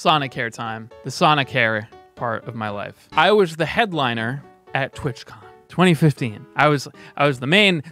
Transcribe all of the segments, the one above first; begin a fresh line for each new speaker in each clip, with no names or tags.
Sonic hair time. The Sonic hair part of my life. I was the headliner at TwitchCon 2015. I was the main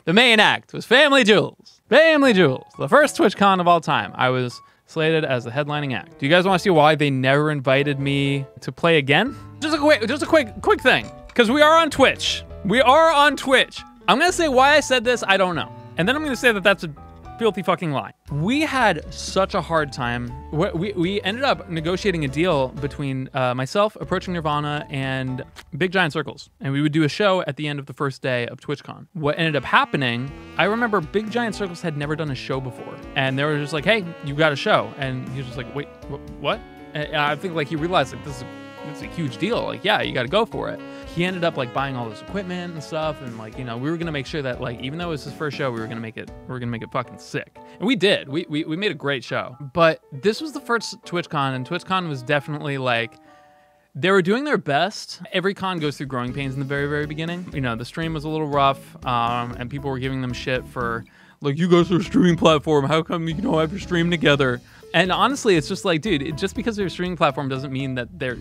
act. It was Family Jules. Family Jules. The first TwitchCon of all time. I was slated as the headlining act. Do you guys want to see why they never invited me to play again? Just a quick thing. Because we are on Twitch. We are on Twitch. I'm gonna say why I said this, I don't know. And then I'm gonna say that that's a filthy fucking lie. We had such a hard time. We ended up negotiating a deal between myself, Approaching Nirvana, and Big Giant Circles. And we would do a show at the end of the first day of TwitchCon. What ended up happening, I remember Big Giant Circles had never done a show before. And they were just like, hey, you got a show. And he was just like, wait, what? And I think like he realized like this is a huge deal. Like, yeah, you got to go for it. He ended up like buying all this equipment and stuff, and like, you know, we were gonna make sure that like, even though it was his first show, we were gonna make it fucking sick. And we did. We made a great show. But this was the first TwitchCon, and TwitchCon was definitely like, they were doing their best. Every con goes through growing pains in the very, very beginning. You know, the stream was a little rough, and people were giving them shit for like, you guys are a streaming platform, how come you don't have your stream together? And honestly, it's just like, dude, just because they're a streaming platform doesn't mean that their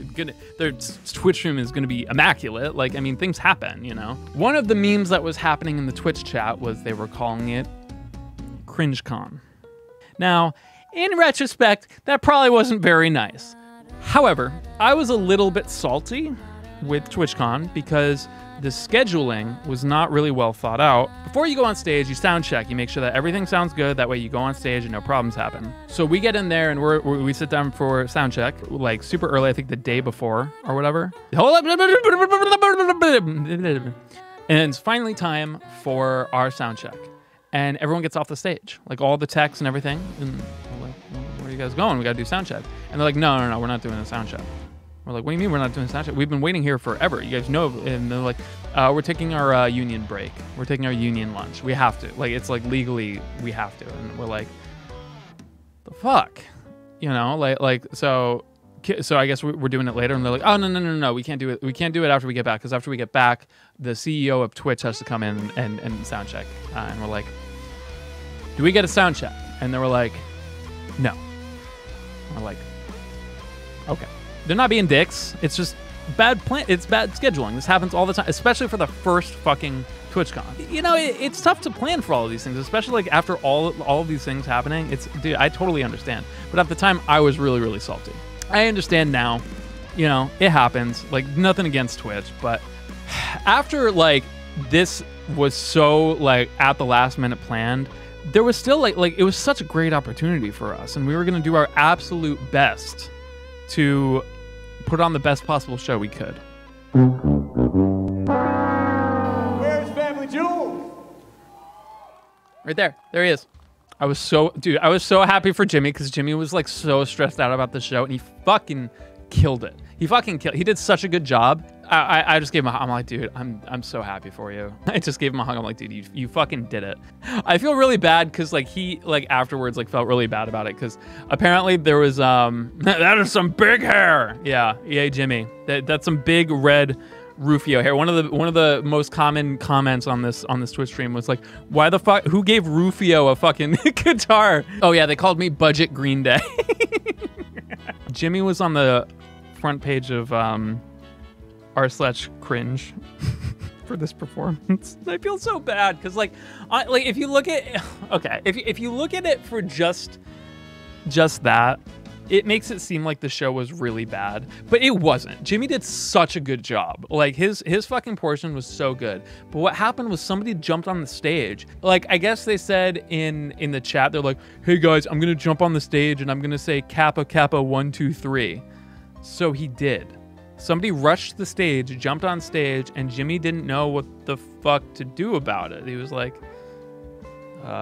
Twitch stream is gonna be immaculate. Like, I mean, things happen, you know? One of the memes that was happening in the Twitch chat was they were calling it CringeCon. Now, in retrospect, that probably wasn't very nice. However, I was a little bit salty with TwitchCon because the scheduling was not really well thought out. Before you go on stage, you sound check. You make sure that everything sounds good. That way you go on stage and no problems happen. So we get in there and we sit down for sound check, like super early, I think the day before or whatever. And it's finally time for our sound check. And everyone gets off the stage, like all the techs and everything. And we're like, where are you guys going? We gotta do sound check. And they're like, no, we're not doing a sound check. We're like, what do you mean we're not doing sound check? We've been waiting here forever. You guys know. And they're like, we're taking our union break. We're taking our union lunch. We have to. Like, it's like legally we have to. And we're like, the fuck? You know, so I guess we're doing it later. And they're like, oh, no. We can't do it. We can't do it after we get back. Because after we get back, the CEO of Twitch has to come in and sound check. And we're like, do we get a sound check? And they were like, no. We're like, okay. They're not being dicks. It's just bad plan. It's bad scheduling. This happens all the time, especially for the first fucking TwitchCon. You know, it's tough to plan for all of these things, especially like after all of these things happening. Dude, I totally understand. But at the time, I was really, really salty. I understand now. You know, it happens. Like, nothing against Twitch, but after like this was so like at the last minute planned, there was still like it was such a great opportunity for us, and we were gonna do our absolute best to put on the best possible show we could.
Where's Family Jules?
Right there. There he is. I was so happy for Jimmy because Jimmy was like so stressed out about the show, and he fucking killed it. He did such a good job. I just gave him a hug. I'm like, dude, I'm so happy for you. I just gave him a hug. I'm like, dude, you fucking did it. I feel really bad because like he like afterwards like felt really bad about it because apparently there was that is some big hair. Yeah, Jimmy. That's some big red Rufio hair. One of the most common comments on this Twitch stream was like, why the fuck? Who gave Rufio a fucking guitar? Oh yeah, they called me Budget Green Day. Jimmy was on the front page of r/cringe for this performance. I feel so bad because like if you look at if you look at it for just that, it makes it seem like the show was really bad, but it wasn't. Jimmy did such a good job. Like his fucking portion was so good. But what happened was somebody jumped on the stage. Like I guess they said in the chat, they're like, hey guys, I'm gonna jump on the stage and I'm gonna say Kappa Kappa 1 2 3. So he did. Somebody rushed the stage, jumped on stage, and Jimmy didn't know what the fuck to do about it. He was like,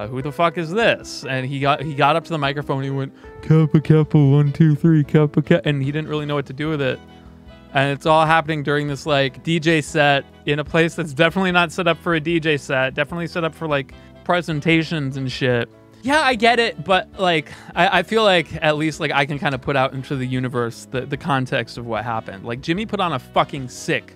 who the fuck is this? And he got up to the microphone and he went, Kappa Kappa 1 2 3 Kappa Kappa, and he didn't really know what to do with it. And it's all happening during this like DJ set in a place that's definitely not set up for a DJ set, definitely set up for like presentations and shit. Yeah, I get it, but like I feel like at least like I can kind of put out into the universe the context of what happened. Like Jimmy put on a fucking sick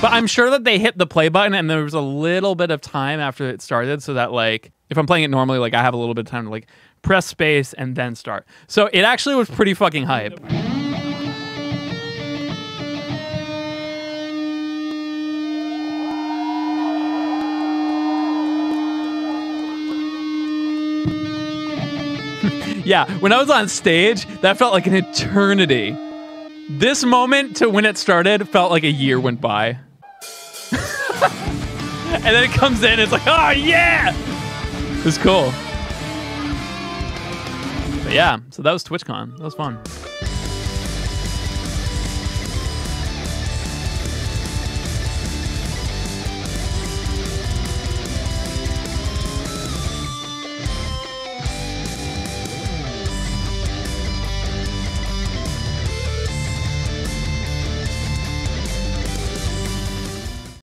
But I'm sure that they hit the play button and there was a little bit of time after it started so that like if I'm playing it normally, like I have a little bit of time to like press space and then start. So it actually was pretty fucking hype. Yeah, when I was on stage, that felt like an eternity. This moment to when it started felt like a year went by. And then it comes in, it's like, oh yeah! It's cool. But yeah, so that was TwitchCon. That was fun.